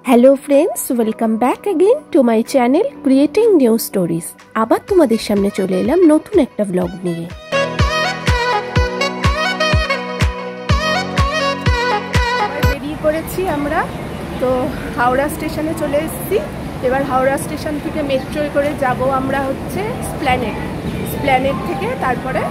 Hello friends, welcome back again to my channel creating new stories. আবার তোমাদের সামনে চলে এলাম নতুন একটা ব্লগ নিয়ে। বেরিয়ে পড়েছি আমরা, তো হাওড়া স্টেশনে চলে এসেছি। এবার হাওড়া স্টেশন থেকে মেট্রোয় করে যাব আমরা হচ্ছে স্প্ল্যানেড থেকে তারপরে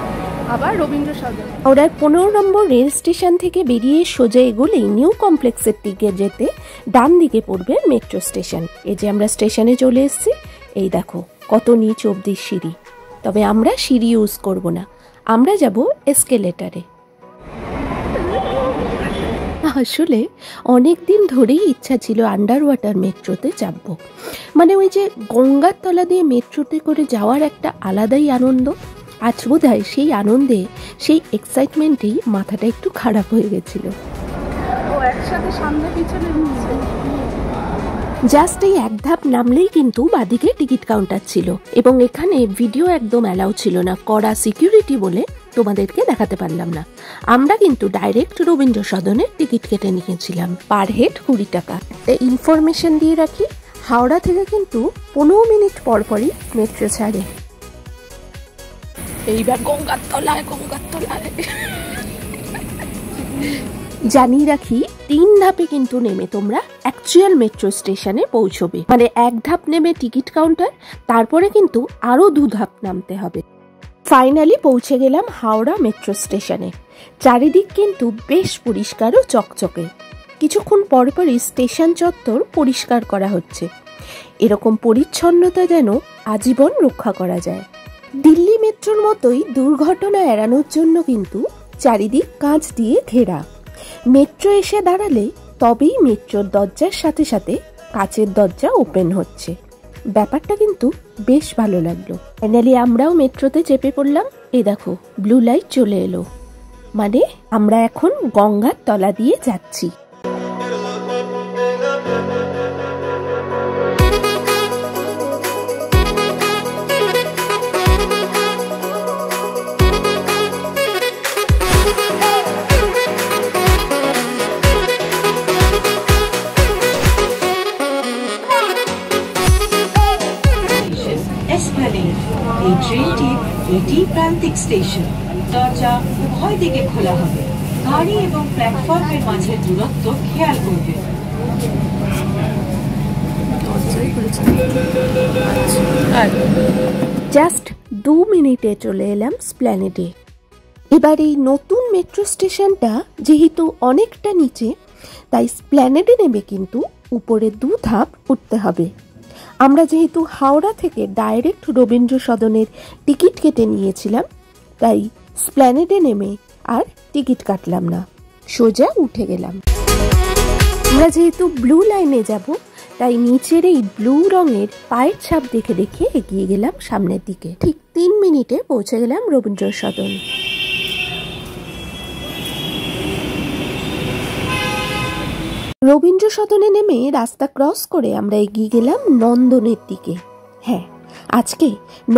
আবার রবীন্দ্র সদন। হাওড়ার 15 নম্বর রেল স্টেশন থেকে বেরিয়ে সোজা এগোলেই নিউ কমপ্লেক্সের দিকে যেতে ডান দিকে পড়বে মেট্রো স্টেশন। এই যে আমরা স্টেশনে চলে এসেছি, এই দেখো কত নিচ অবধি সিঁড়ি। তবে আমরা সিঁড়ি ইউজ করব না, আমরা যাব এসকেলেটারে। আসলে অনেক দিন ধরেই ইচ্ছা ছিল আন্ডার ওয়াটার মেট্রোতে চাপবো। মানে ওই যে গঙ্গার তলা দিয়ে মেট্রোতে করে যাওয়ার একটা আলাদাই আনন্দ। আজ বোধহয় সেই আনন্দে, সেই এক্সাইটমেন্টেই মাথাটা একটু খারাপ হয়ে গেছিল। জাস্ট এই এক ধাপ নামলেই কিন্তু বাদিকে টিকিট কাউন্টার ছিল, এবং এখানে ভিডিও একদম অ্যালাউ ছিল না, কড়া সিকিউরিটি বলে তোমাদেরকে দেখাতে পারলাম না। আমরা কিন্তু ডাইরেক্ট রবীন্দ্র সদনের টিকিট কেটে নিয়েছিলাম, পার হেড 20 টাকা। ইনফরমেশন দিয়ে রাখি, হাওড়া থেকে কিন্তু 15 মিনিট পরপরই মেট্রো ছাড়ে। এইবার গঙ্গার তলায় জানিয়ে রাখি, 3 ধাপে কিন্তু নেমে তোমরা অ্যাকচুয়াল মেট্রো স্টেশনে পৌঁছবে। মানে এক ধাপ নেমে টিকিট কাউন্টার, তারপরে কিন্তু আরো 2 ধাপ নামতে হবে। ফাইনালি পৌঁছে গেলাম হাওড়া মেট্রো স্টেশনে। চারিদিক কিন্তু বেশ পরিষ্কার ও চকচকে। কিছুক্ষণ পরপরই স্টেশন চত্বর পরিষ্কার করা হচ্ছে। এরকম পরিচ্ছন্নতা যেন আজীবন রক্ষা করা যায়। দিল্লি মেট্রোর মতোই দুর্ঘটনা এড়ানোর জন্য কিন্তু চারিদিক কাঁচ দিয়ে ঘেরা। মেট্রো এসে দাঁড়ালে তবেই মেট্রোর দরজার সাথে সাথে কাঁচের দরজা ওপেন হচ্ছে। ব্যাপারটা কিন্তু বেশ ভালো লাগলো। ফাইনালি আমরাও মেট্রোতে চেপে পড়লাম। এই দেখো ব্লু লাইট চলে এলো, মানে আমরা এখন গঙ্গার তলা দিয়ে যাচ্ছি। এই ট্রেনটি এটি প্রান্তিক স্টেশন। দরজা উভয় দিকে খোলা হবে। গাড়ি এবং প্ল্যাটফর্মের মাঝে দূরত্ব খেয়াল করবে। জাস্ট 2 মিনিটে চলে এলাম স্প্ল্যানেডে। এবার এই নতুন মেট্রো স্টেশনটা যেহেতু অনেকটা নিচে, তাই স্প্ল্যানেডে নেমে কিন্তু উপরে 2 ধাপ উঠতে হবে। আমরা যেহেতু হাওড়া থেকে ডাইরেক্ট রবীন্দ্র সদনের টিকিট কেটে নিয়েছিলাম, তাই স্প্ল্যানেডে নেমে আর টিকিট কাটলাম না, সোজা উঠে গেলাম। আমরা যেহেতু ব্লু লাইনে যাব, তাই নিচের এই ব্লু রঙের পায়ের ছাপ দেখে দেখে এগিয়ে গেলাম সামনের দিকে। ঠিক 3 মিনিটে পৌঁছে গেলাম রবীন্দ্র সদন। রবীন্দ্র সদনে নেমে রাস্তা ক্রস করে আমরা এগিয়ে গেলাম নন্দনের দিকে। হ্যাঁ, আজকে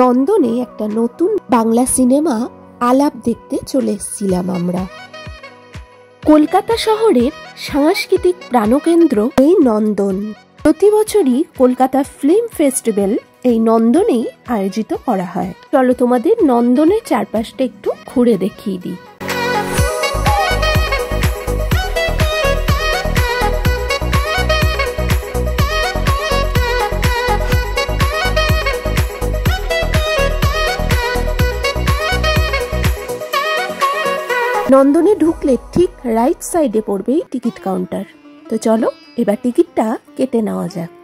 নন্দনে একটা নতুন বাংলা সিনেমা আলাপ দেখতে চলে এসেছিলাম আমরা। কলকাতা শহরের সাংস্কৃতিক প্রাণকেন্দ্র এই নন্দন। প্রতি বছরই কলকাতা ফিল্ম ফেস্টিভ্যাল এই নন্দনেই আয়োজিত করা হয়। চলো তোমাদের নন্দনের চারপাশটা একটু ঘুরে দেখিয়ে দিই। নন্দনে ঢুকলে ঠিক রাইট সাইডে পড়বেই টিকিট কাউন্টার। তো চলো এবার টিকিটটা কেটে নেওয়া যাক।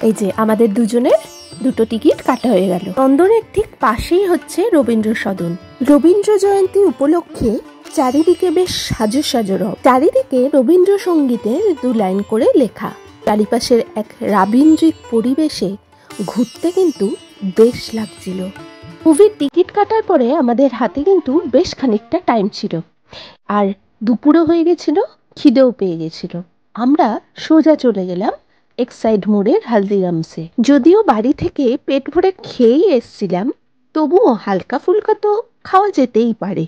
এই যে আমাদের দুজনের 2টো টিকিট কাটা হয়ে গেল। নন্দনের ঠিক পাশেই হচ্ছে রবীন্দ্র সদন। রবীন্দ্র জয়ন্তী উপলক্ষে চারিদিকে বেশ সাজো সাজো রব। চারিদিকে রবীন্দ্রসঙ্গীতের 2 লাইন করে লেখা। চারিপাশের এক রাবীন্দ্রিক পরিবেশে ঘুরতে কিন্তু বেশ লাগছিল। মুভির টিকিট কাটার পরে আমাদের হাতে কিন্তু বেশ খানিকটা টাইম ছিল, আর দুপুরও হয়ে গেছিল, খিদেও পেয়ে গেছিল। আমরা সোজা চলে গেলাম এক্সাইড মোড়ের হালদিরামসে। যদিও বাড়ি থেকে পেট ভরে খেয়েই এসছিলাম, তবুও হালকা ফুলকা তো খাওয়া যেতেই পারে।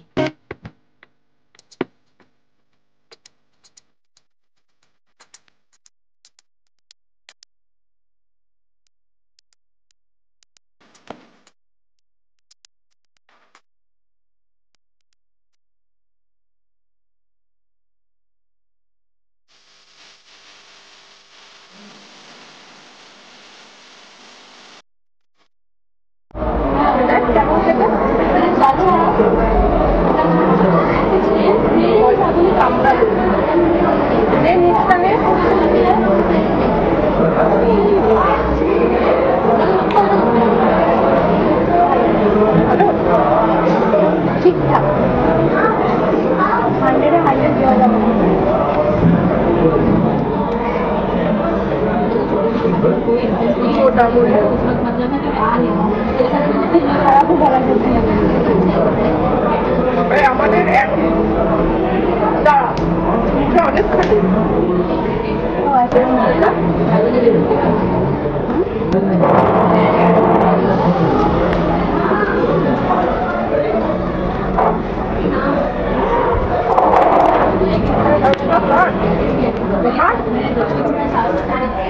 আমাদের অনেক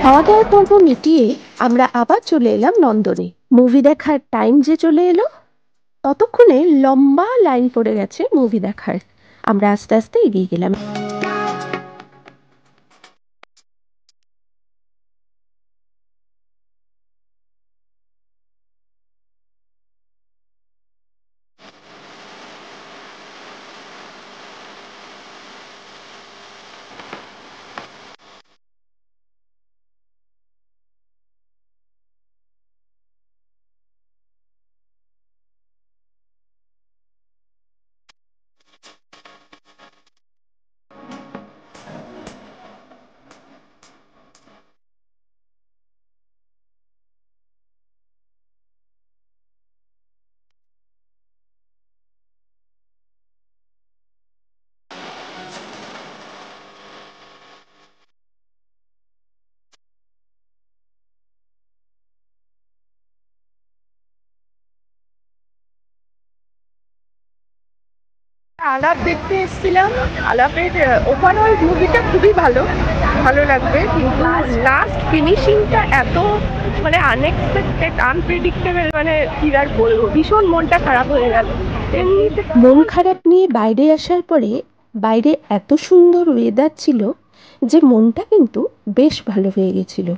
খাওয়া দাওয়ার পর্ব মিটিয়ে আমরা আবার চলে এলাম নন্দনে। মুভি দেখার টাইম যে চলে এলো, ততক্ষণে লম্বা লাইন পড়ে গেছে মুভি দেখার। আমরা আস্তে আস্তে এগিয়ে গেলাম। আলাপ দেখতে এসেছিলাম। আলাপের ওভারঅল মুভিটা খুবই ভালো লাগবে, কিন্তু লাস্ট ফিনিশিংটা এত মানে আনএক্সপেক্টেড, আনপ্রেডিক্টেবল, মানে কি আর বলবো, ভীষণ মনটা খারাপ হয়ে গেল। মন খারাপ নিয়ে বাইরে আসার পরে বাইরে এত সুন্দর ওয়েদার ছিল যে মনটা কিন্তু বেশ ভালো হয়ে গেছিল।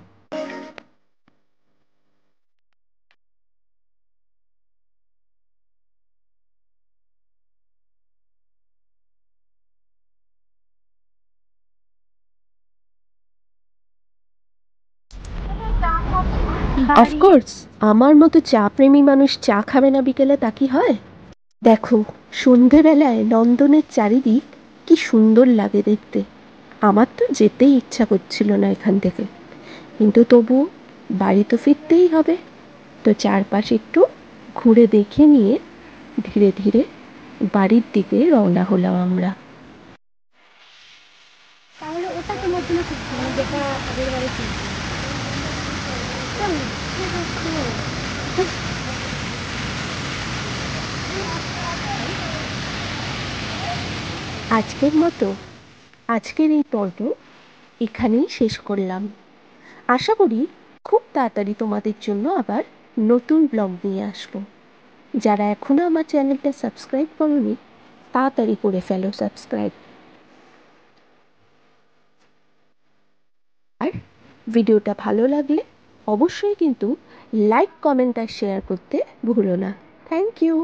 অফকোর্স আমার মতো চা প্রেমী মানুষ চা খাবে না বিকেলে, তা কি হয়? দেখো, সন্ধেবেলায় নন্দনের চারিদিক কি সুন্দর লাগে দেখতে। আমার তো যেতেই ইচ্ছা করছিল না এখান থেকে, কিন্তু তবু বাড়ি তো ফিরতেই হবে। তো চারপাশ একটু ঘুরে দেখে নিয়ে ধীরে ধীরে বাড়ির দিকে রওনা হলাম আমরা। তাহলে ওটা তোমার জন্য ঠিক ছিল, যেটা তাদের বাড়ি ছিল। আজকের মতো আজকের এই পর্ব এখানেই শেষ করলাম। আশা করি খুব তাড়াতাড়ি তোমাদের জন্য আবার নতুন ব্লগ নিয়ে আসবো। যারা এখনও আমার চ্যানেলটা সাবস্ক্রাইব করোনি, তাড়াতাড়ি করে ফেলো সাবস্ক্রাইব। আর ভিডিওটা ভালো লাগলে অবশ্যই কিন্তু লাইক, কমেন্ট আর শেয়ার করতে ভুলো না। Thank you.